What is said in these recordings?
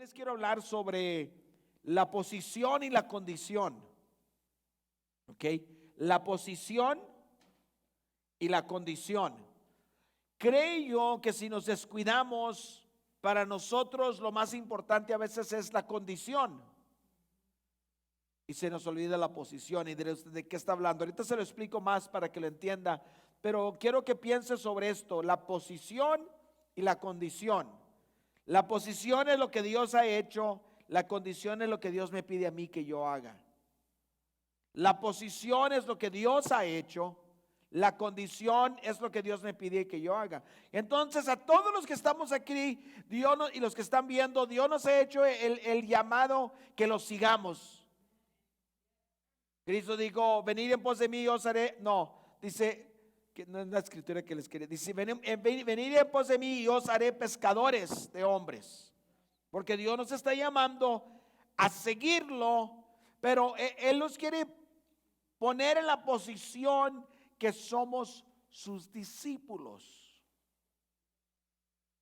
les quiero hablar sobre la posición y la condición. ¿Ok? La posición y la condición. Creo yo que si nos descuidamos, para nosotros lo más importante a veces es la condición. Y se nos olvida la posición. Y diré usted, ¿de qué está hablando? Ahorita se lo explico más para que lo entienda. Pero quiero que piense sobre esto, la posición y la condición. La posición es lo que Dios ha hecho, la condición es lo que Dios me pide a mí que yo haga. La posición es lo que Dios ha hecho, la condición es lo que Dios me pide que yo haga. Entonces a todos los que estamos aquí, y los que están viendo, Dios nos ha hecho el llamado que los sigamos. Cristo dijo, venid en pos de mí, os haré, no, dice, que no es la escritura que les quería, dice, venid en pos de mí y os haré pescadores de hombres. Porque Dios nos está llamando a seguirlo, pero Él nos quiere poner en la posición que somos sus discípulos.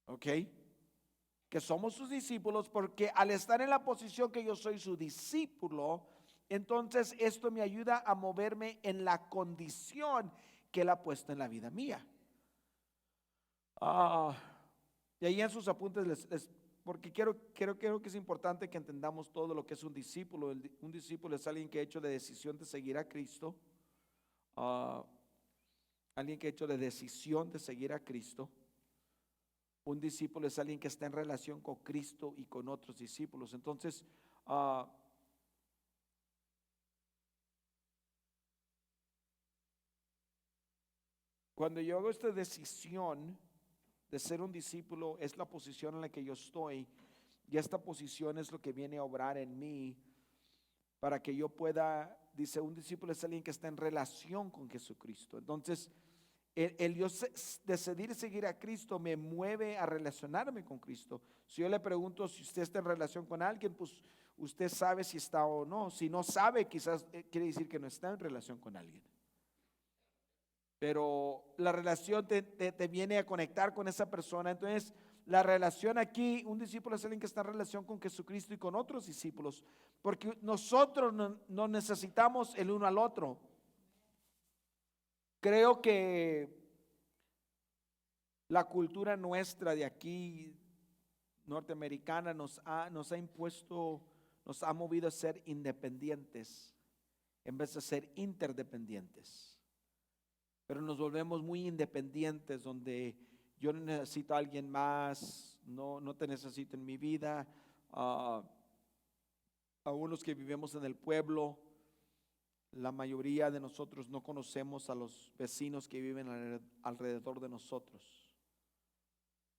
¿Ok? Que somos sus discípulos, porque al estar en la posición que yo soy su discípulo, entonces esto me ayuda a moverme en la condición que Él ha puesto en la vida mía. Y ahí en sus apuntes porque creo que es importante que entendamos todo lo que es un discípulo. Un discípulo es alguien que ha hecho la decisión de seguir a Cristo. Alguien que ha hecho la decisión de seguir a Cristo. Un discípulo es alguien que está en relación con Cristo y con otros discípulos. Entonces, cuando yo hago esta decisión de ser un discípulo, es la posición en la que yo estoy, y esta posición es lo que viene a obrar en mí para que yo pueda, dice, un discípulo es alguien que está en relación con Jesucristo. Entonces, el yo decidir seguir a Cristo me mueve a relacionarme con Cristo. Si yo le pregunto si usted está en relación con alguien, pues usted sabe si está o no. Si no sabe, quizás quiere decir que no está en relación con alguien. Pero la relación te viene a conectar con esa persona. Entonces, la relación aquí, un discípulo es alguien que está en relación con Jesucristo y con otros discípulos, porque nosotros no necesitamos el uno al otro. Creo que la cultura nuestra de aquí, norteamericana, nos ha impuesto, nos ha movido a ser independientes en vez de ser interdependientes. Pero nos volvemos muy independientes, donde yo no necesito a alguien más, no te necesito en mi vida. Aún los que vivimos en el pueblo, la mayoría de nosotros no conocemos a los vecinos que viven alrededor de nosotros,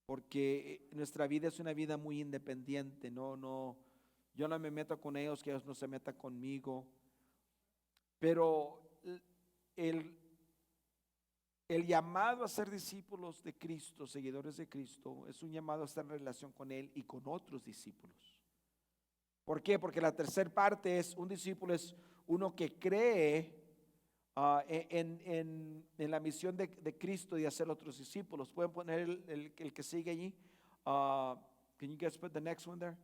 porque nuestra vida es una vida muy independiente. Yo no me meto con ellos, que ellos no se metan conmigo. Pero el llamado a ser discípulos de Cristo, seguidores de Cristo, es un llamado a estar en relación con Él y con otros discípulos. ¿Por qué? Porque la tercera parte es, un discípulo es uno que cree en la misión de Cristo y hacer otros discípulos. Pueden poner el que sigue allí. Can you guys put the next one there?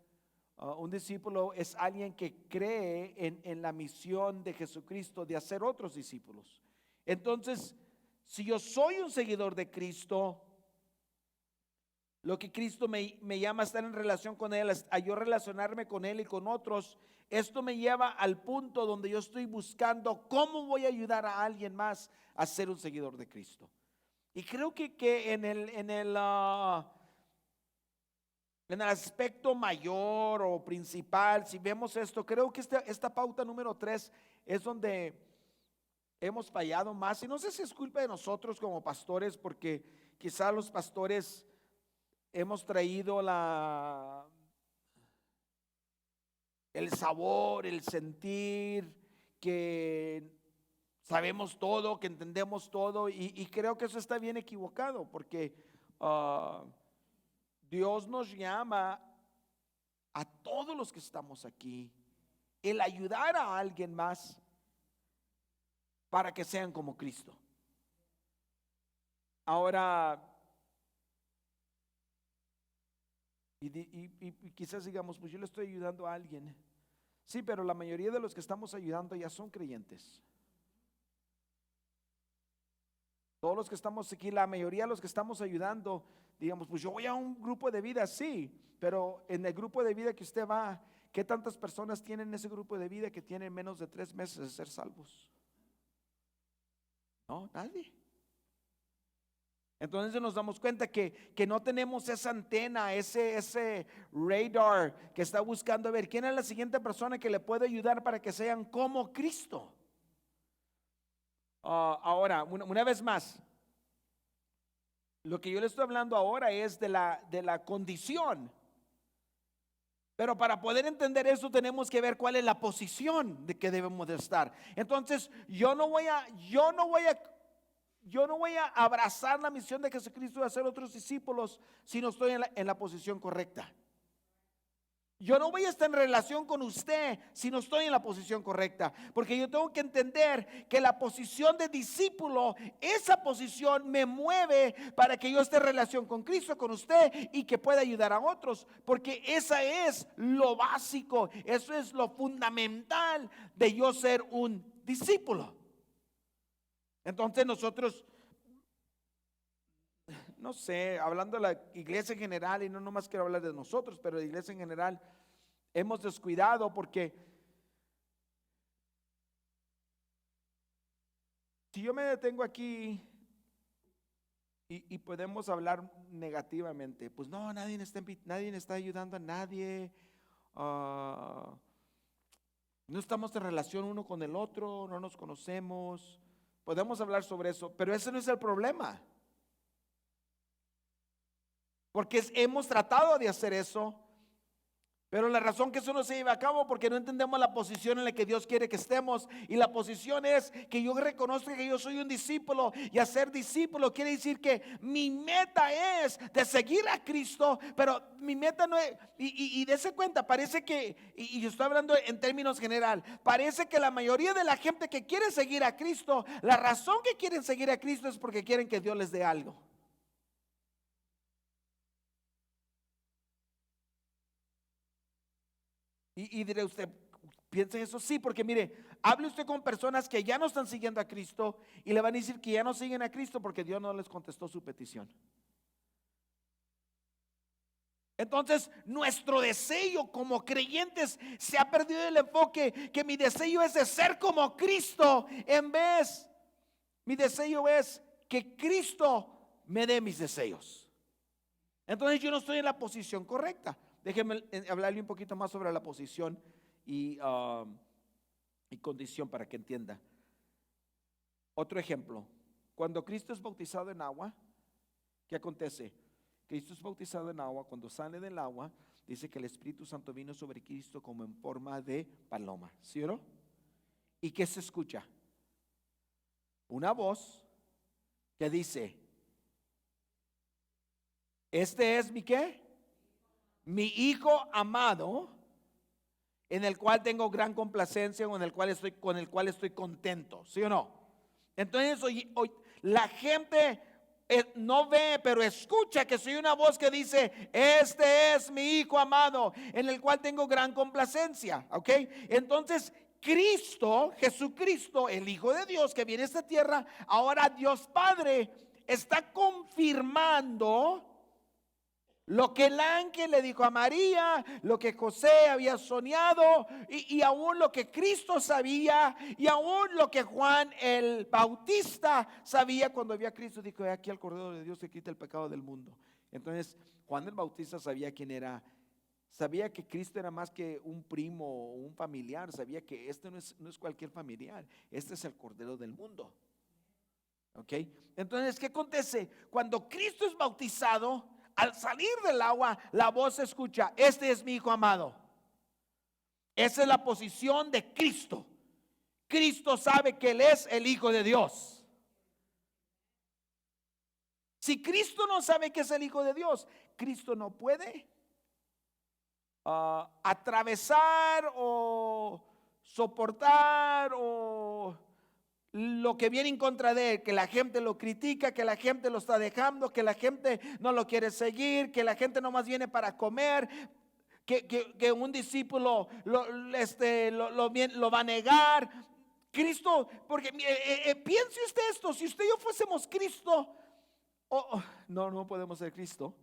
Un discípulo es alguien que cree en la misión de Jesucristo de hacer otros discípulos. Entonces, si yo soy un seguidor de Cristo, lo que Cristo me llama a estar en relación con Él, a yo relacionarme con Él y con otros, esto me lleva al punto donde yo estoy buscando cómo voy a ayudar a alguien más a ser un seguidor de Cristo. Y creo que en el aspecto mayor o principal, si vemos esto, creo que esta pauta número 3 es donde hemos fallado más. Y no sé si es culpa de nosotros como pastores, porque quizá los pastores hemos traído el sabor, el sentir, que sabemos todo, que entendemos todo, y creo que eso está bien equivocado, porque Dios nos llama a todos los que estamos aquí, el ayudar a alguien más para que sean como Cristo. Ahora, Y quizás digamos, pues yo le estoy ayudando a alguien. Sí, pero la mayoría de los que estamos ayudando ya son creyentes. Todos los que estamos aquí, la mayoría de los que estamos ayudando, digamos, pues yo voy a un grupo de vida, sí, pero en el grupo de vida que usted va, ¿qué tantas personas tienen en ese grupo de vida que tienen menos de 3 meses de ser salvos? No, nadie. Entonces nos damos cuenta que no tenemos esa antena, ese radar que está buscando a ver quién es la siguiente persona que le puede ayudar para que sean como Cristo. Ahora, una vez más, lo que yo le estoy hablando ahora es de la condición. Pero para poder entender eso tenemos que ver cuál es la posición de que debemos de estar. Entonces, yo no voy a abrazar la misión de Jesucristo de hacer otros discípulos si no estoy en la posición correcta. Yo no voy a estar en relación con usted si no estoy en la posición correcta, porque yo tengo que entender que la posición de discípulo, esa posición me mueve para que yo esté en relación con Cristo, con usted, y que pueda ayudar a otros, porque esa es lo básico, eso es lo fundamental de yo ser un discípulo. Entonces nosotros, no sé, hablando de la iglesia en general, y no nomás quiero hablar de nosotros, pero de la iglesia en general, hemos descuidado porque si yo me detengo aquí y podemos hablar negativamente, pues no, nadie está ayudando a nadie, no estamos en relación uno con el otro, no nos conocemos, podemos hablar sobre eso, pero ese no es el problema. Porque hemos tratado de hacer eso, pero la razón que eso no se lleva a cabo porque no entendemos la posición en la que Dios quiere que estemos. Y la posición es que yo reconozca que yo soy un discípulo. Y hacer discípulo quiere decir que mi meta es de seguir a Cristo. Pero mi meta no es, y dése cuenta, parece que, y yo estoy hablando en términos general, parece que la mayoría de la gente que quiere seguir a Cristo, la razón que quieren seguir a Cristo es porque quieren que Dios les dé algo. Y diré usted, ¿piensa eso? Sí, porque mire, hable usted con personas que ya no están siguiendo a Cristo y le van a decir que ya no siguen a Cristo porque Dios no les contestó su petición. Entonces, nuestro deseo como creyentes se ha perdido el enfoque que mi deseo es de ser como Cristo en vez, mi deseo es que Cristo me dé mis deseos. Entonces yo no estoy en la posición correcta. Déjeme hablarle un poquito más sobre la posición y, y condición para que entienda. Otro ejemplo, cuando Cristo es bautizado en agua, ¿qué acontece? Cristo es bautizado en agua, cuando sale del agua, dice que el Espíritu Santo vino sobre Cristo como en forma de paloma, ¿sí o no? ¿Y qué se escucha? Una voz que dice, este es mi ¿qué? Mi hijo amado, en el cual tengo gran complacencia, con el cual estoy contento, ¿sí o no? Entonces hoy la gente no ve, pero escucha que soy una voz que dice, este es mi hijo amado, en el cual tengo gran complacencia, ¿ok? Entonces Cristo, Jesucristo, el Hijo de Dios que viene a esta tierra, ahora Dios Padre está confirmando lo que el ángel le dijo a María, lo que José había soñado y aún lo que Cristo sabía y aún lo que Juan el Bautista sabía cuando vio a Cristo. Dijo, aquí el Cordero de Dios que quita el pecado del mundo. Entonces Juan el Bautista sabía quién era. Sabía que Cristo era más que un primo o un familiar. Sabía que este no es cualquier familiar. Este es el Cordero del mundo. ¿Ok? Entonces, ¿qué acontece? Cuando Cristo es bautizado, al salir del agua, la voz se escucha, este es mi hijo amado. Esa es la posición de Cristo. Cristo sabe que Él es el Hijo de Dios. Si Cristo no sabe que es el Hijo de Dios, Cristo no puede atravesar o soportar o lo que viene en contra de él, que la gente lo critica, que la gente lo está dejando, que la gente no lo quiere seguir, que la gente nomás viene para comer, que un discípulo lo va a negar. Cristo, porque piense usted esto, si usted y yo fuésemos Cristo, no podemos ser Cristo,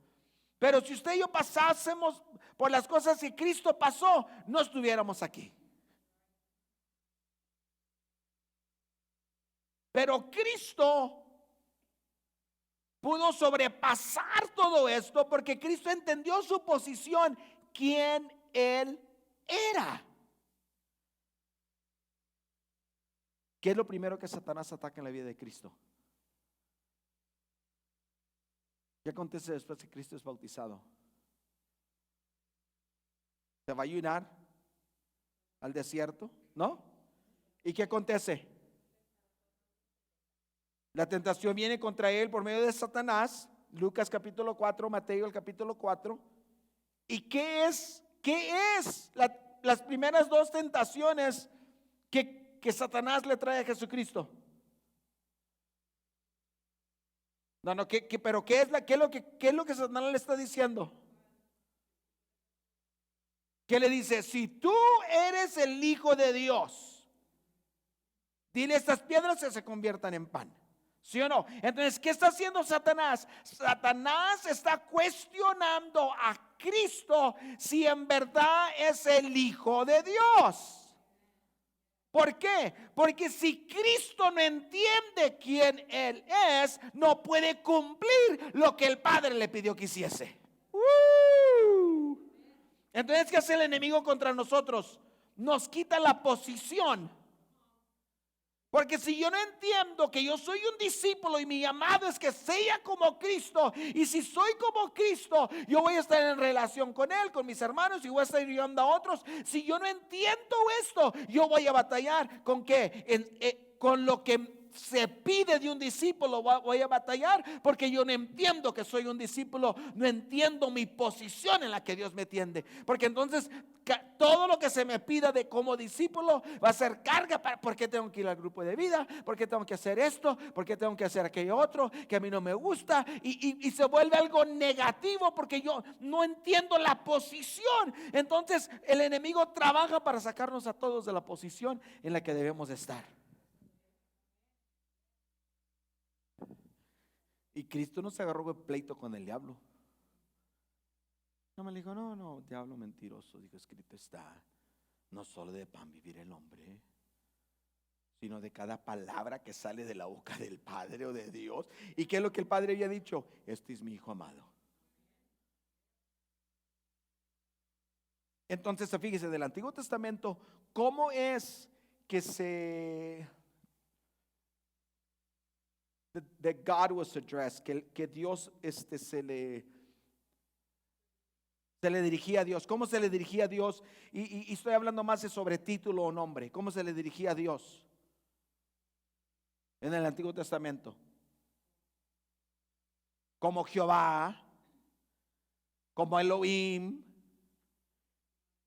pero si usted y yo pasásemos por las cosas que Cristo pasó, no estuviéramos aquí. Pero Cristo pudo sobrepasar todo esto porque Cristo entendió su posición, quién Él era. ¿Qué es lo primero que Satanás ataca en la vida de Cristo? ¿Qué acontece después que Cristo es bautizado? ¿Se va a ayunar al desierto? ¿No? ¿Y qué acontece? La tentación viene contra él por medio de Satanás. Lucas capítulo 4, Mateo el capítulo 4. ¿Y qué es las primeras dos tentaciones que Satanás le trae a Jesucristo? Pero ¿qué es lo que Satanás le está diciendo? ¿Qué le dice? Si tú eres el Hijo de Dios, dile a estas piedras que se conviertan en pan. ¿Sí o no? Entonces, ¿qué está haciendo Satanás? Satanás está cuestionando a Cristo si en verdad es el Hijo de Dios. ¿Por qué? Porque si Cristo no entiende quién Él es, no puede cumplir lo que el Padre le pidió que hiciese. Entonces, ¿qué hace el enemigo contra nosotros? Nos quita la posición. Porque si yo no entiendo que yo soy un discípulo y mi llamado es que sea como Cristo, y si soy como Cristo, yo voy a estar en relación con Él, con mis hermanos, y voy a estar ayudando a otros. Si yo no entiendo esto, yo voy a batallar con qué, con lo que se pide de un discípulo. Voy a batallar porque yo no entiendo que soy un discípulo, no entiendo mi posición en la que Dios me tiende, porque entonces todo lo que se me pida de como discípulo va a ser carga para, ¿por qué tengo que ir al grupo de vida? ¿Por qué tengo que hacer esto? ¿Por qué tengo que hacer aquello otro que a mí no me gusta? Y se vuelve algo negativo porque yo no entiendo la posición. Entonces el enemigo trabaja para sacarnos a todos de la posición en la que debemos estar. Y Cristo no se agarró de pleito con el diablo. No me dijo, no, diablo mentiroso. Dijo, escrito está, no solo de pan vivir el hombre, sino de cada palabra que sale de la boca del Padre o de Dios. ¿Y qué es lo que el Padre había dicho? Este es mi Hijo amado. Entonces, fíjese, del Antiguo Testamento, ¿cómo es que that God was addressed, que Dios se le dirigía a Dios? ¿Cómo se le dirigía a Dios? Y estoy hablando más de sobre título o nombre. ¿Cómo se le dirigía a Dios en el Antiguo Testamento? Como Jehová, como Elohim,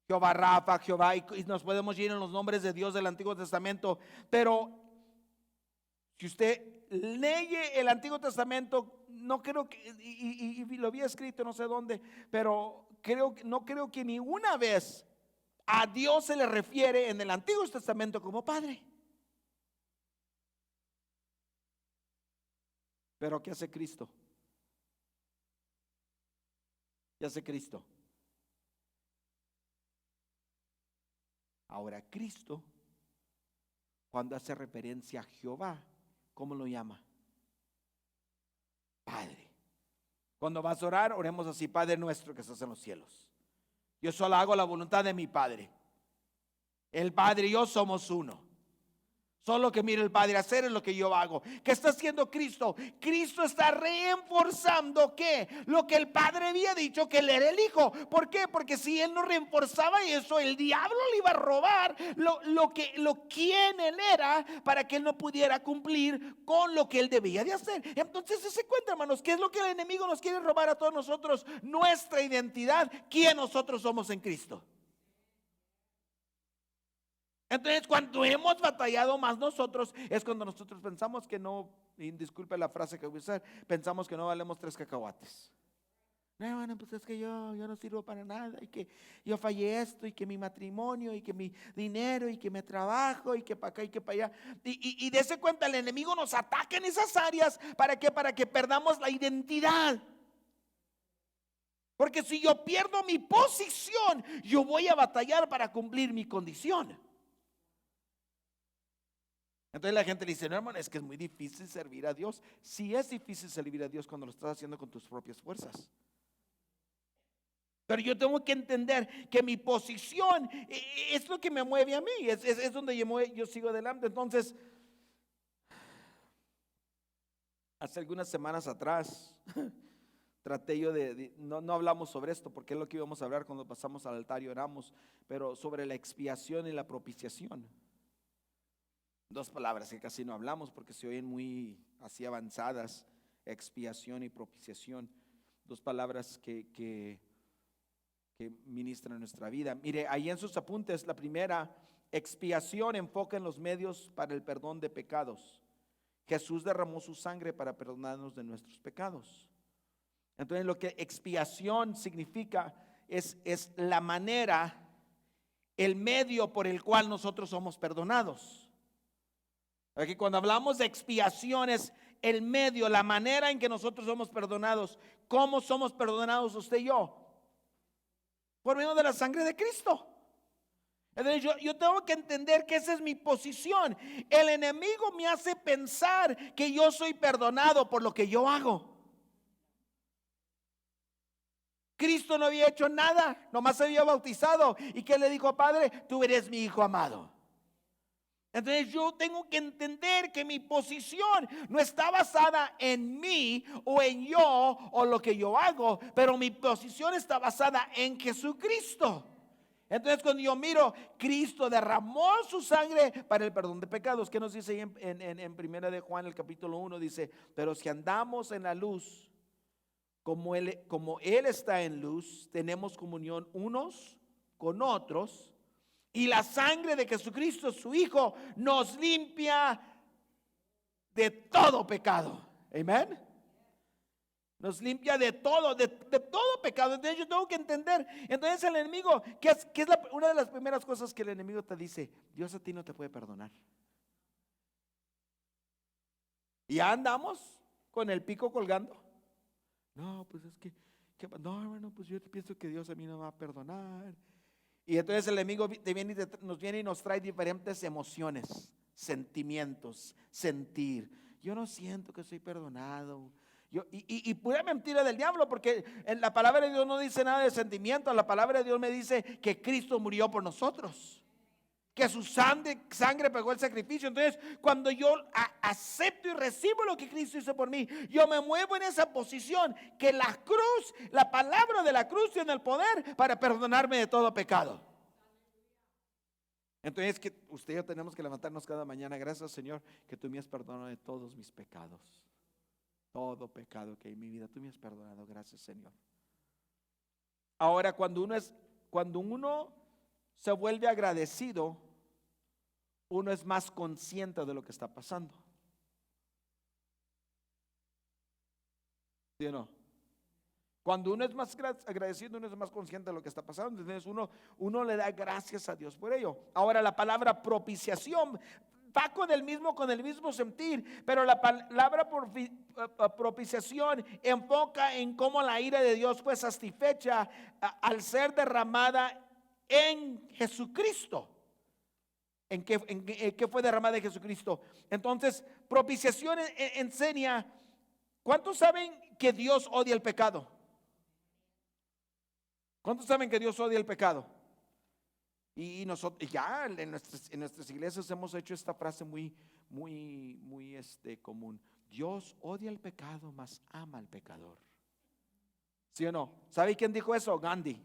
Jehová Rafa, Jehová, y nos podemos ir en los nombres de Dios del Antiguo Testamento. Pero si usted lee el Antiguo Testamento, no creo que, y lo había escrito no sé dónde, pero no creo que ni una vez a Dios se le refiere en el Antiguo Testamento como Padre. Pero ¿qué hace Cristo? ¿Qué hace Cristo? Ahora Cristo, cuando hace referencia a Jehová, ¿cómo lo llama? Padre. Cuando vas a orar, oremos así: Padre nuestro que estás en los cielos. Yo solo hago la voluntad de mi Padre. El Padre y yo somos uno. Solo que mire el Padre hacer es lo que yo hago. ¿Qué está haciendo Cristo? Cristo está reforzando ¿qué? Lo que el Padre había dicho, que Él era el Hijo. ¿Por qué? Porque si Él no reforzaba eso, el diablo le iba a robar quién Él era, para que Él no pudiera cumplir con lo que Él debía de hacer. Entonces se cuenta, hermanos, ¿qué es lo que el enemigo nos quiere robar a todos nosotros? Nuestra identidad, quién nosotros somos en Cristo. Entonces, cuando hemos batallado más nosotros, es cuando nosotros pensamos que no, y disculpe la frase que voy a usar, pensamos que no valemos 3 cacahuates. No, bueno, pues es que yo no sirvo para nada, y que yo fallé esto, y que mi matrimonio, y que mi dinero, y que mi trabajo, y que para acá, y que para allá. Y dése cuenta, el enemigo nos ataca en esas áreas. ¿Para qué? Para que perdamos la identidad. Porque si yo pierdo mi posición, yo voy a batallar para cumplir mi condición. Entonces la gente le dice, no, hermano, es que es muy difícil servir a Dios. Sí es difícil servir a Dios cuando lo estás haciendo con tus propias fuerzas. Pero yo tengo que entender que mi posición es lo que me mueve a mí. Es donde yo sigo adelante. Entonces, hace algunas semanas atrás, traté yo no hablamos sobre esto, porque es lo que íbamos a hablar cuando pasamos al altar y oramos, pero sobre la expiación y la propiciación. 2 palabras que casi no hablamos porque se oyen muy así avanzadas: expiación y propiciación. 2 palabras que ministran nuestra vida. Mire, ahí en sus apuntes, la primera, expiación, enfoca en los medios para el perdón de pecados. Jesús derramó su sangre para perdonarnos de nuestros pecados. Entonces, lo que expiación significa es la manera, el medio por el cual nosotros somos perdonados. Aquí cuando hablamos de expiación es el medio, la manera en que nosotros somos perdonados. ¿Cómo somos perdonados usted y yo? Por medio de la sangre de Cristo. Entonces yo tengo que entender que esa es mi posición. El enemigo me hace pensar que yo soy perdonado por lo que yo hago. Cristo no había hecho nada, nomás se había bautizado. ¿Y qué le dijo? Padre, tú eres mi hijo amado. Entonces yo tengo que entender que mi posición no está basada en mí o en yo o lo que yo hago, pero mi posición está basada en Jesucristo. Entonces cuando yo miro, Cristo derramó su sangre para el perdón de pecados. ¿Qué nos dice en primera de Juan, el capítulo 1? Dice, pero si andamos en la luz, como él está en luz, tenemos comunión unos con otros. Y la sangre de Jesucristo, su Hijo, nos limpia de todo pecado. Amén. Nos limpia de todo pecado. Entonces yo tengo que entender. Entonces el enemigo, que es una de las primeras cosas que el enemigo te dice: Dios a ti no te puede perdonar. Y ya andamos con el pico colgando. No, pues es que no, hermano, pues yo pienso que Dios a mí no va a perdonar. Y entonces el enemigo nos viene y nos trae diferentes emociones, sentimientos, sentir. Yo no siento que soy perdonado. Y pura mentira del diablo, porque en la palabra de Dios no dice nada de sentimientos. La palabra de Dios me dice que Cristo murió por nosotros, que su sangre pagó el sacrificio. Entonces cuando yo acepto y recibo lo que Cristo hizo por mí, yo me muevo en esa posición que la cruz, la palabra de la cruz tiene el poder para perdonarme de todo pecado. Entonces que usted y yo tenemos que levantarnos cada mañana: gracias, Señor, que tú me has perdonado de todos mis pecados. Todo pecado que hay en mi vida tú me has perdonado, gracias, Señor. Ahora cuando uno se vuelve agradecido, uno es más consciente de lo que está pasando. ¿Sí o no? Cuando uno es más agradecido, uno es más consciente de lo que está pasando. Entonces uno le da gracias a Dios por ello. Ahora la palabra propiciación va con el mismo sentir, pero la palabra propiciación enfoca en cómo la ira de Dios fue satisfecha al ser derramada en Jesucristo. ¿En qué fue derramada en Jesucristo? Entonces, propiciación enseña. ¿Cuántos saben que Dios odia el pecado? ¿Cuántos saben que Dios odia el pecado? Y nosotros ya en nuestras iglesias hemos hecho esta frase muy común: Dios odia el pecado, mas ama al pecador. ¿Sí o no? ¿Sabe quién dijo eso? Gandhi.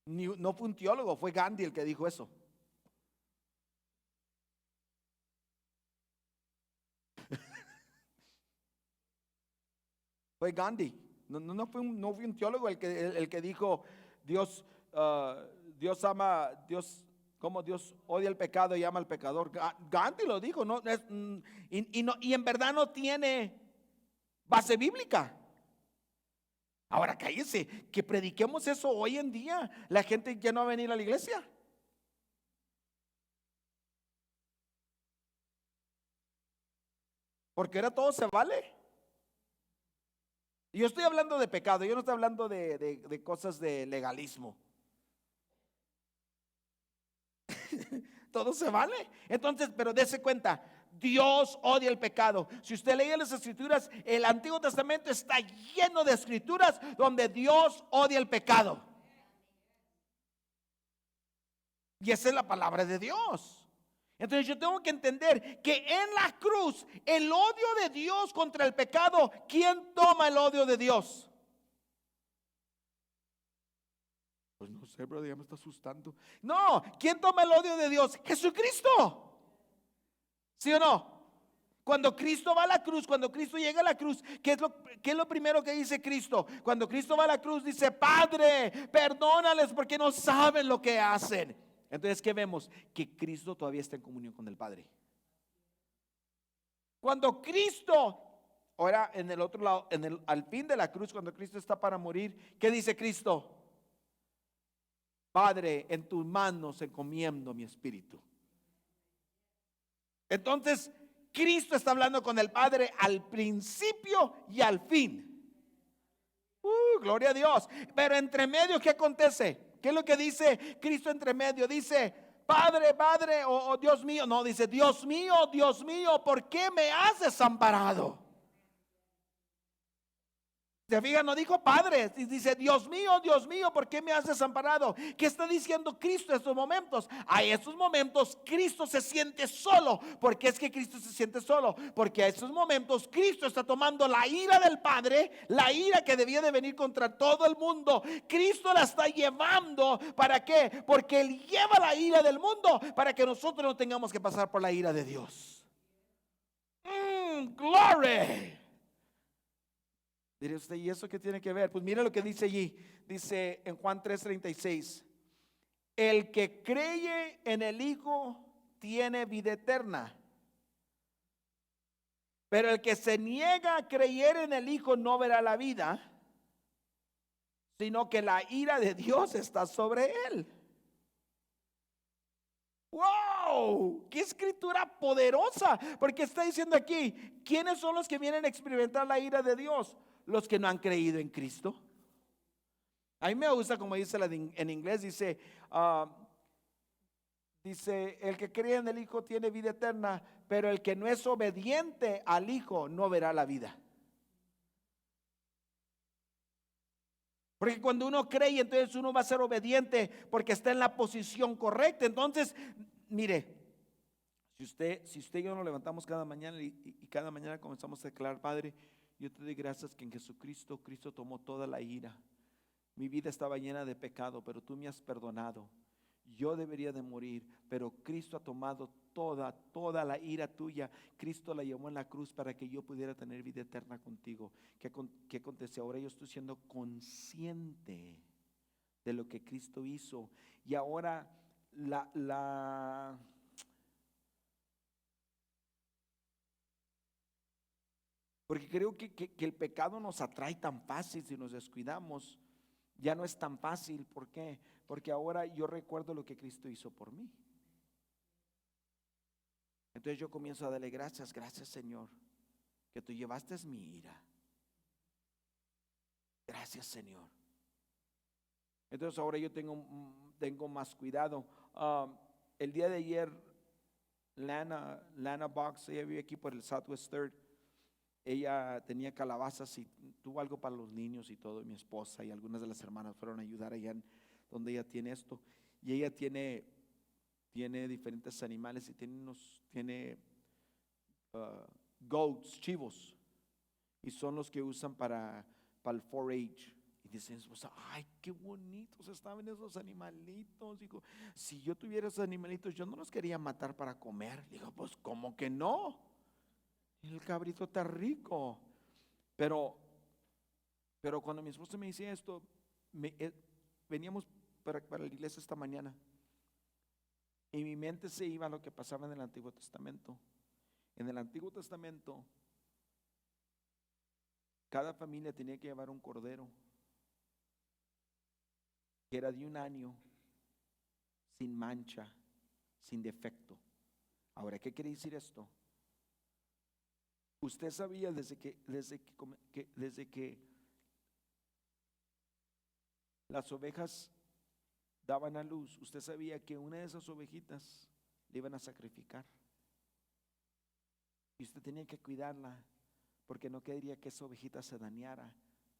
No fue un teólogo, fue Gandhi el que dijo eso. Fue Gandhi. No fue un teólogo el que dijo: Dios Dios ama, como Dios odia el pecado y ama al pecador. Gandhi lo dijo, ¿no? Y en verdad no tiene base bíblica. Ahora cállese, que prediquemos eso hoy en día. La gente ya no va a venir a la iglesia. Porque ahora todo se vale. Y yo estoy hablando de pecado, yo no estoy hablando de cosas de legalismo. Todo se vale. Entonces, pero dése cuenta, Dios odia el pecado. Si usted lee las escrituras, el Antiguo Testamento está lleno de escrituras donde Dios odia el pecado. Y esa es la palabra de Dios. Entonces yo tengo que entender que en la cruz, el odio de Dios contra el pecado, ¿quién toma el odio de Dios? Pues no sé, pero ya me está asustando. No, ¿quién toma el odio de Dios? Jesucristo. ¿Sí o no? Cuando Cristo va a la cruz, cuando Cristo llega a la cruz, qué es lo primero que dice Cristo? Cuando Cristo va a la cruz dice, Padre, perdónales porque no saben lo que hacen. Entonces, ¿qué vemos? Que Cristo todavía está en comunión con el Padre. Cuando Cristo, ahora en el otro lado, al fin de la cruz, cuando Cristo está para morir, ¿qué dice Cristo? Padre, en tus manos encomiendo mi espíritu. Entonces, Cristo está hablando con el Padre al principio y al fin. Gloria a Dios. Pero entre medio, ¿qué acontece? ¿Qué es lo que dice Cristo entre medio? Dice, Padre, Padre, o Dios mío. No, dice, Dios mío, ¿por qué me has desamparado? ¿Se fijan? No dijo Padre, dice Dios mío, ¿por qué me has desamparado? ¿Qué está diciendo Cristo en estos momentos? A estos momentos Cristo se siente solo. ¿Por qué es que Cristo se siente solo? Porque a estos momentos Cristo está tomando la ira del Padre, la ira que debía de venir contra todo el mundo. Cristo la está llevando. ¿Para qué? Porque Él lleva la ira del mundo para que nosotros no tengamos que pasar por la ira de Dios. Glory. Diré usted, ¿y eso qué tiene que ver? Pues mire lo que dice allí. Dice en Juan 3:36, el que cree en el Hijo tiene vida eterna, pero el que se niega a creer en el Hijo no verá la vida, sino que la ira de Dios está sobre él. ¡Wow! ¡Qué escritura poderosa! Porque está diciendo aquí, ¿quiénes son los que vienen a experimentar la ira de Dios? Los que no han creído en Cristo. A mí me gusta como dice en inglés, dice, dice, el que cree en el Hijo tiene vida eterna, pero el que no es obediente al Hijo no verá la vida. Porque cuando uno cree, entonces uno va a ser obediente porque está en la posición correcta. Entonces, mire, si usted y yo nos levantamos cada mañana y cada mañana comenzamos a declarar, Padre, yo te doy gracias que en Jesucristo, Cristo tomó toda la ira. Mi vida estaba llena de pecado, pero tú me has perdonado. Yo debería de morir, pero Cristo ha tomado toda la ira tuya. Cristo la llevó en la cruz para que yo pudiera tener vida eterna contigo. ¿Qué acontece? Ahora yo estoy siendo consciente de lo que Cristo hizo. Y ahora porque creo que el pecado nos atrae tan fácil si nos descuidamos. Ya no es tan fácil. ¿Por qué? Porque ahora yo recuerdo lo que Cristo hizo por mí. Entonces yo comienzo a darle gracias Señor, que tú llevaste mi ira. Gracias Señor. Entonces ahora yo tengo más cuidado. El día de ayer, Lana Box, ella vive aquí por el Southwest Third. Ella tenía calabazas y tuvo algo para los niños y todo. Y mi esposa y algunas de las hermanas fueron a ayudar allá donde ella tiene esto. Y ella tiene diferentes animales y tiene goats, chivos. Y son los que usan para el 4-H. Y dicen, ay, qué bonitos estaban esos animalitos. Digo, si yo tuviera esos animalitos, yo no los quería matar para comer. Digo, pues, ¿cómo que no? El cabrito está rico. Pero cuando mi esposa me dice esto, veníamos para la iglesia esta mañana. Y mi mente se iba a lo que pasaba en el Antiguo Testamento. En el Antiguo Testamento, cada familia tenía que llevar un cordero que era de un año, sin mancha, sin defecto. Ahora, ¿qué quiere decir esto? Usted sabía desde que las ovejas daban a luz, usted sabía que una de esas ovejitas le iban a sacrificar. Y usted tenía que cuidarla, porque no quería que esa ovejita se dañara,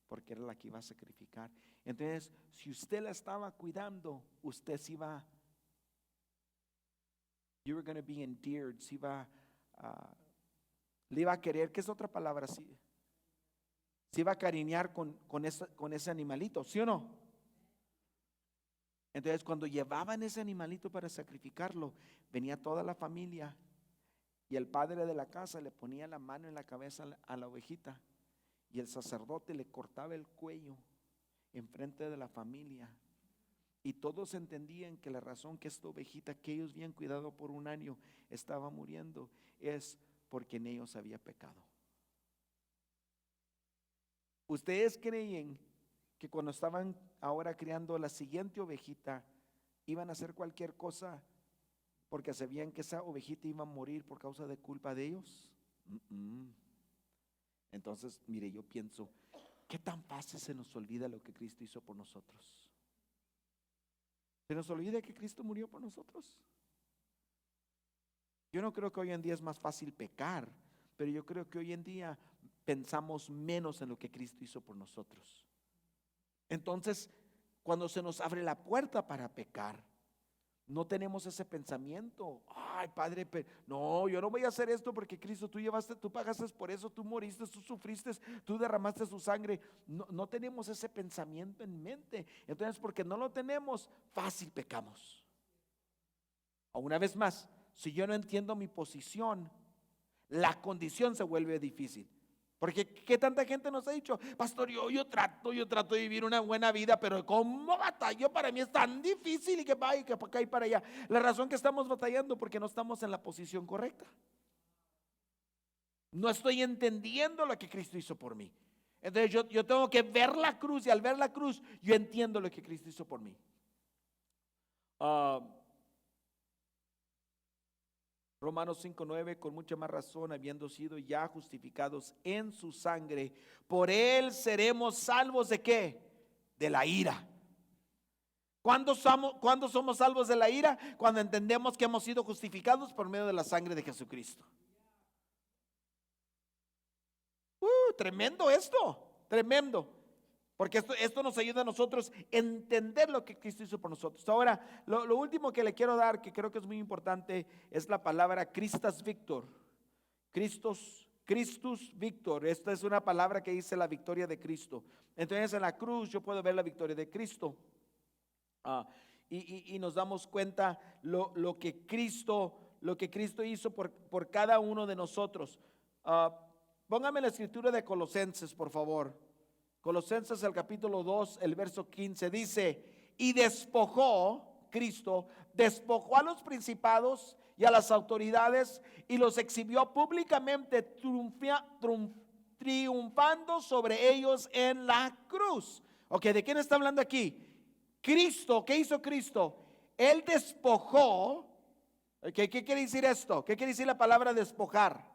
porque era la que iba a sacrificar. Entonces, si usted la estaba cuidando, usted se iba, you were going to be endeared, se iba, le iba a querer, ¿qué es otra palabra? Se iba a cariñar con ese animalito, ¿sí o no? Entonces, cuando llevaban ese animalito para sacrificarlo, venía toda la familia y el padre de la casa le ponía la mano en la cabeza a la ovejita y el sacerdote le cortaba el cuello en frente de la familia. Y todos entendían que la razón que esta ovejita que ellos habían cuidado por un año estaba muriendo es porque en ellos había pecado. ¿Ustedes creen que cuando estaban ahora criando la siguiente ovejita iban a hacer cualquier cosa porque sabían que esa ovejita iba a morir por causa de culpa de ellos? Entonces, mire, yo pienso, ¿qué tan fácil se nos olvida lo que Cristo hizo por nosotros? ¿Se nos olvida que Cristo murió por nosotros? Yo no creo que hoy en día es más fácil pecar, pero yo creo que hoy en día pensamos menos en lo que Cristo hizo por nosotros. Entonces, cuando se nos abre la puerta para pecar, no tenemos ese pensamiento, ay Padre, no, yo no voy a hacer esto porque Cristo, tú pagaste por eso, tú moriste, tú sufriste, tú derramaste su sangre. No tenemos ese pensamiento en mente. Entonces, porque no lo tenemos, fácil pecamos. O una vez más, si yo no entiendo mi posición, la condición se vuelve difícil. Porque ¿qué tanta gente nos ha dicho? Pastor, yo trato de vivir una buena vida, pero ¿cómo batallo? Para mí es tan difícil y que va y que para acá y para allá. La razón que estamos batallando porque no estamos en la posición correcta. No estoy entendiendo lo que Cristo hizo por mí. Entonces yo tengo que ver la cruz, y al ver la cruz yo entiendo lo que Cristo hizo por mí. Romanos 5:9, con mucha más razón, habiendo sido ya justificados en su sangre, por él seremos salvos ¿de qué? De la ira. ¿Cuándo somos salvos de la ira? Cuando entendemos que hemos sido justificados por medio de la sangre de Jesucristo. Tremendo esto, tremendo. Porque esto nos ayuda a nosotros a entender lo que Cristo hizo por nosotros. Ahora, lo último que le quiero dar, que creo que es muy importante, es la palabra Christus Victor. Christus Victor. Esta es una palabra que dice la victoria de Cristo. Entonces en la cruz yo puedo ver la victoria de Cristo. Y nos damos cuenta lo que Cristo hizo por cada uno de nosotros. Póngame la escritura de Colosenses, por favor. Colosenses el capítulo 2, el verso 15 dice: y Cristo despojó a los principados y a las autoridades y los exhibió públicamente, triunfando sobre ellos en la cruz. Ok, ¿de quién está hablando aquí? Cristo. ¿Qué hizo Cristo? Él despojó. ¿Qué quiere decir esto? ¿Qué quiere decir la palabra despojar?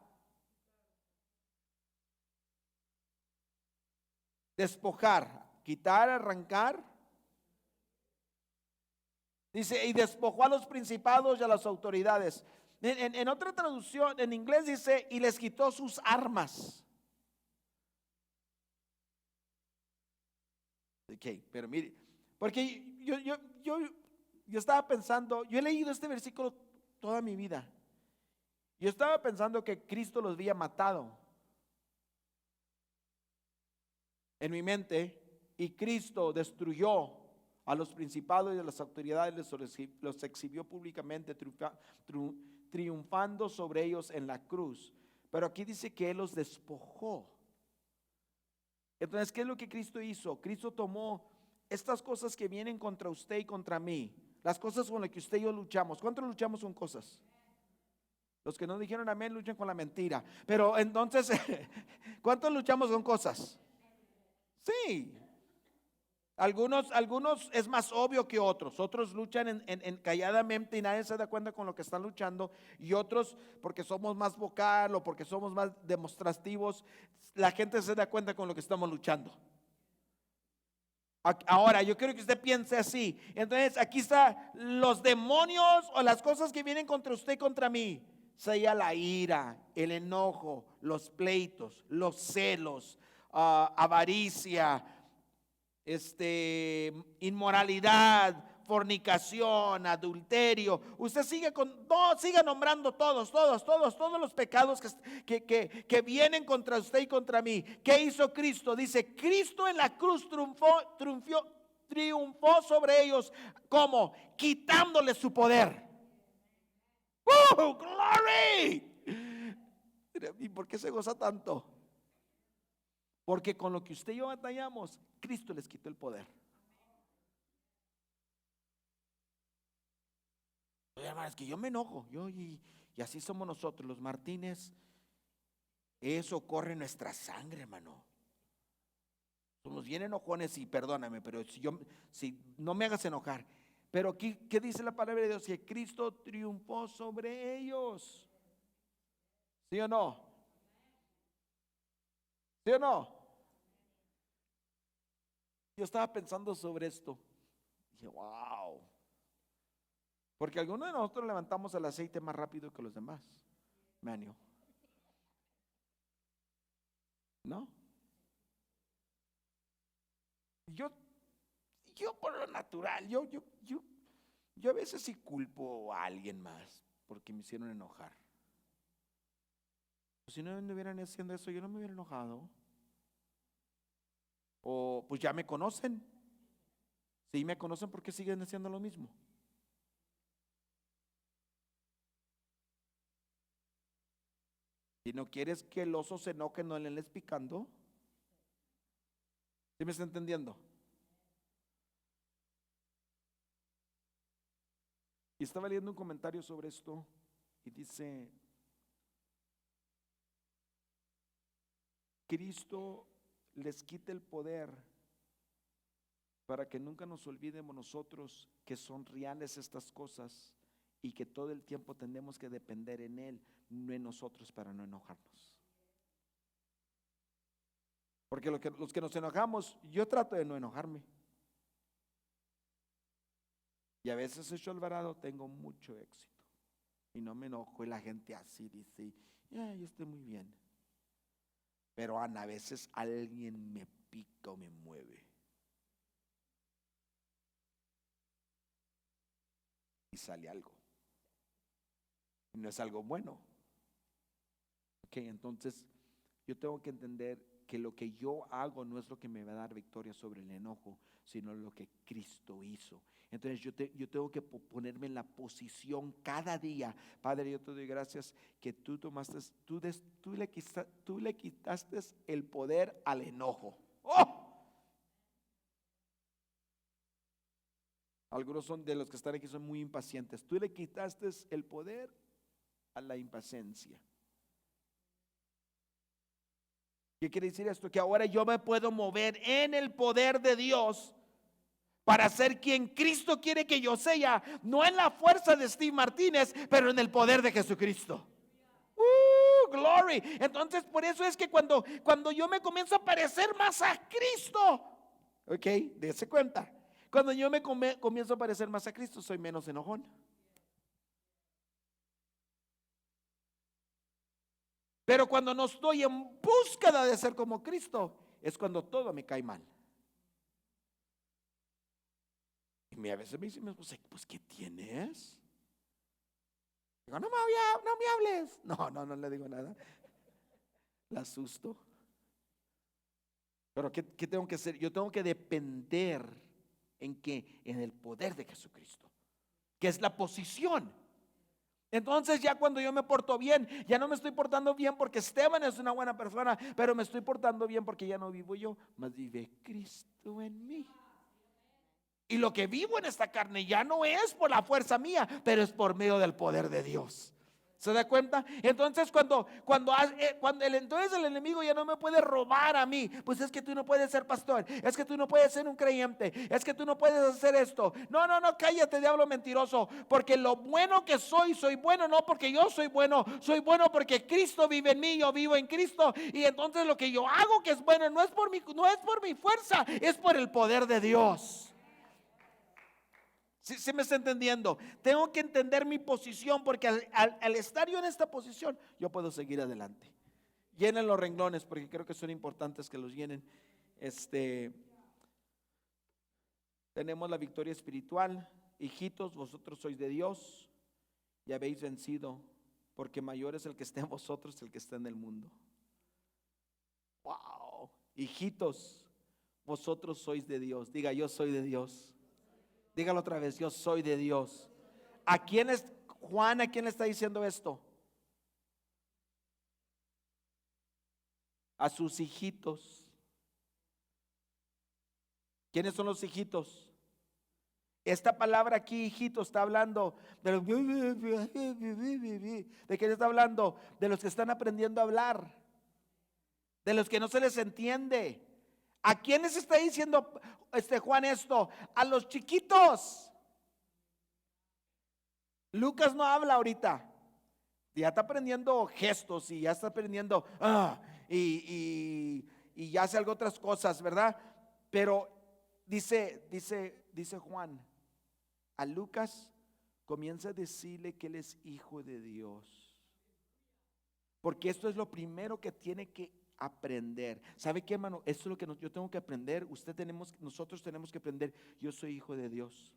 Despojar, quitar, arrancar. Dice, y despojó a los principados y a las autoridades. En otra traducción, en inglés dice, y les quitó sus armas. Ok, pero mire, porque yo estaba pensando, yo he leído este versículo toda mi vida. Yo estaba pensando que Cristo los había matado en mi mente, y Cristo destruyó a los principados y a las autoridades, los exhibió públicamente, triunfando sobre ellos en la cruz. Pero aquí dice que Él los despojó. Entonces, ¿qué es lo que Cristo hizo? Cristo tomó estas cosas que vienen contra usted y contra mí, las cosas con las que usted y yo luchamos, ¿cuántos luchamos con cosas? Los que no dijeron amén luchan con la mentira. Pero entonces, ¿cuántos luchamos con cosas? Sí. Algunos es más obvio que otros. Otros luchan calladamente y nadie se da cuenta con lo que están luchando. Y otros, porque somos más vocal o porque somos más demostrativos, la gente se da cuenta con lo que estamos luchando. Ahora, yo quiero que usted piense así. Entonces, aquí está los demonios o las cosas que vienen contra usted y contra mí. Sea la ira, el enojo, los pleitos, los celos, avaricia, inmoralidad, fornicación, adulterio. Usted siga nombrando todos los pecados que vienen contra usted y contra mí. ¿Qué hizo Cristo? Dice, Cristo en la cruz triunfó sobre ellos. ¿Cómo? Quitándole su poder. ¡Oh, glory! ¿Y por qué se goza tanto? Porque con lo que usted y yo batallamos, Cristo les quitó el poder. Oye, hermano, es que yo me enojo. Y así somos nosotros, los Martínez. Eso corre en nuestra sangre, hermano. Somos bien enojones y perdóname, pero si no me hagas enojar. Pero aquí, ¿qué dice la palabra de Dios? Que Cristo triunfó sobre ellos. ¿Sí o no? ¿Sí o no? Yo estaba pensando sobre esto. Dije, wow. Porque algunos de nosotros levantamos el aceite más rápido que los demás. Manio. ¿No? Yo por lo natural, yo a veces sí culpo a alguien más porque me hicieron enojar. Pues si no me hubieran haciendo eso, yo no me hubiera enojado. O pues ya me conocen. Si me conocen, ¿por qué siguen haciendo lo mismo? Si no quieres que el oso se enoje, no le estés picando. ¿Sí me está entendiendo? Y estaba leyendo un comentario sobre esto y dice, Cristo les quita el poder para que nunca nos olvidemos nosotros que son reales estas cosas y que todo el tiempo tenemos que depender en Él, no en nosotros, para no enojarnos. Porque los que nos enojamos, yo trato de no enojarme. Y a veces hecho Alvarado tengo mucho éxito y no me enojo y la gente así dice, ya, yo estoy muy bien. Pero Ana, a veces alguien me pica o me mueve. Y sale algo. Y no es algo bueno. Ok, entonces yo tengo que entender que lo que yo hago no es lo que me va a dar victoria sobre el enojo, sino lo que Cristo hizo. Entonces yo tengo que ponerme en la posición cada día. Padre, yo te doy gracias que tú le quitaste el poder al enojo. ¡Oh! Algunos de los que están aquí son muy impacientes. Tú le quitaste el poder a la impaciencia. ¿Qué quiere decir esto? Que ahora yo me puedo mover en el poder de Dios para ser quien Cristo quiere que yo sea, no en la fuerza de Steve Martínez, pero en el poder de Jesucristo. Glory. Entonces por eso es que cuando yo me comienzo a parecer más a Cristo, ok, dése cuenta, cuando yo me comienzo a parecer más a Cristo, soy menos enojón. Pero cuando no estoy en búsqueda de ser como Cristo, es cuando todo me cae mal. Y a veces me dicen, pues ¿qué tienes? Digo, no me hables. No le digo nada. La asusto. Pero ¿qué tengo que hacer? Yo tengo que depender en el poder de Jesucristo, que es la posición. Entonces ya cuando yo me porto bien, ya no me estoy portando bien porque Esteban es una buena persona, pero me estoy portando bien porque ya no vivo yo, mas vive Cristo en mí. Y lo que vivo en esta carne ya no es por la fuerza mía, pero es por medio del poder de Dios. ¿Se da cuenta? Entonces entonces el enemigo ya no me puede robar a mí. Pues es que tú no puedes ser pastor, es que tú no puedes ser un creyente, es que tú no puedes hacer esto. No, no, no, cállate, diablo mentiroso. Porque lo bueno que soy bueno no porque yo soy bueno porque Cristo vive en mí, yo vivo en Cristo. Y entonces lo que yo hago que es bueno no es por mi fuerza, es por el poder de Dios. ¿Sí me está entendiendo? Tengo que entender mi posición, porque al estar yo en esta posición, yo puedo seguir adelante. Llenen los renglones, porque creo que son importantes que los llenen. Tenemos la victoria espiritual. Hijitos, vosotros sois de Dios y habéis vencido, porque mayor es el que está en vosotros que el que está en el mundo. Wow. Hijitos, vosotros sois de Dios. Diga, yo soy de Dios. Dígalo otra vez, yo soy de Dios. ¿A quién es Juan? ¿A quién le está diciendo esto? A sus hijitos. ¿Quiénes son los hijitos? Esta palabra aquí, hijito, está hablando ¿de quién está hablando? De los que están aprendiendo a hablar, de los que no se les entiende. ¿A quiénes está diciendo Juan esto? A los chiquitos. Lucas no habla ahorita. Ya está aprendiendo gestos y ya está aprendiendo y ya hace algo otras cosas, ¿verdad? Pero dice Juan, a Lucas comienza a decirle que él es hijo de Dios. Porque esto es lo primero que tiene que aprender. ¿Sabe qué, hermano? Esto es lo que yo tengo que aprender. Nosotros tenemos que aprender. Yo soy hijo de Dios.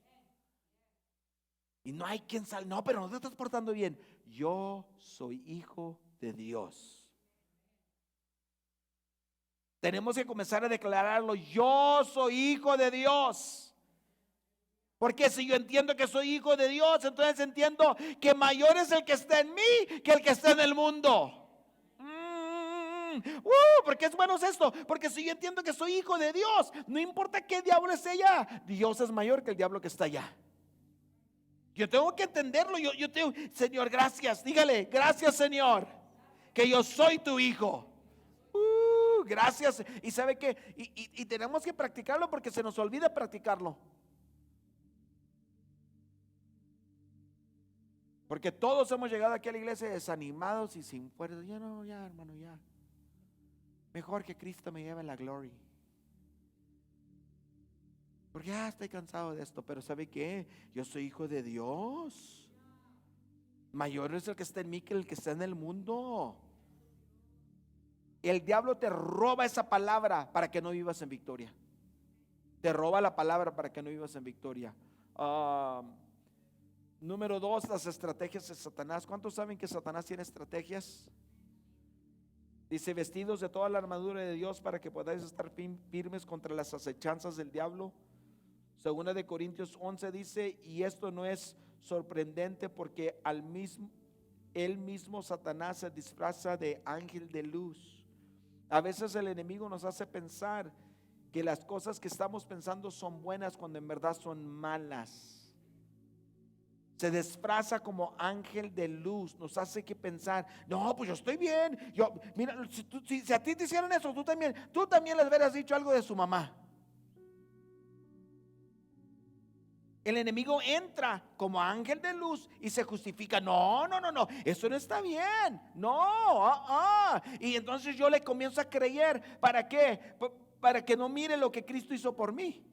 Y no hay quien salga. No, pero no te estás portando bien. Yo soy hijo de Dios. Tenemos que comenzar a declararlo. Yo soy hijo de Dios. Porque si yo entiendo que soy hijo de Dios, entonces entiendo que mayor es el que está en mí que el que está en el mundo. Porque es bueno esto. Porque si yo entiendo que soy hijo de Dios, no importa qué diablo esté allá, Dios es mayor que el diablo que está allá. Yo tengo que entenderlo. Yo tengo, Señor, gracias. Dígale, gracias, Señor, que yo soy tu hijo. Gracias. Y sabe que y tenemos que practicarlo, porque se nos olvida practicarlo. Porque todos hemos llegado aquí a la iglesia desanimados y sin fuerza. Ya, hermano, ya. Mejor que Cristo me lleve la gloria. Porque ya estoy cansado de esto. Pero ¿sabe qué? Yo soy hijo de Dios. Mayor es el que está en mí que el que está en el mundo. El diablo te roba esa palabra para que no vivas en victoria. Te roba la palabra para que no vivas en victoria. Número 2, las estrategias de Satanás. ¿Cuántos saben que Satanás tiene estrategias? Dice, vestidos de toda la armadura de Dios para que podáis estar firmes contra las acechanzas del diablo. Segunda de Corintios 11 dice, y esto no es sorprendente porque él mismo Satanás se disfraza de ángel de luz. A veces el enemigo nos hace pensar que las cosas que estamos pensando son buenas cuando en verdad son malas. Se disfraza como ángel de luz, nos hace que pensar, no, pues yo estoy bien. Mira, si a ti te hicieron eso, tú también les hubieras dicho algo de su mamá. El enemigo entra como ángel de luz y se justifica. No, eso no está bien. No. Y entonces yo le comienzo a creer. ¿Para qué? Para que no mire lo que Cristo hizo por mí.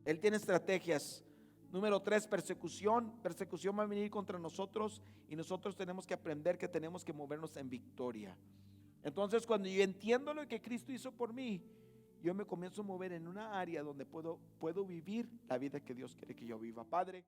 Él tiene estrategias. Número 3, persecución. Persecución va a venir contra nosotros y nosotros tenemos que aprender que tenemos que movernos en victoria. Entonces, cuando yo entiendo lo que Cristo hizo por mí, yo me comienzo a mover en una área donde puedo vivir la vida que Dios quiere que yo viva. Padre.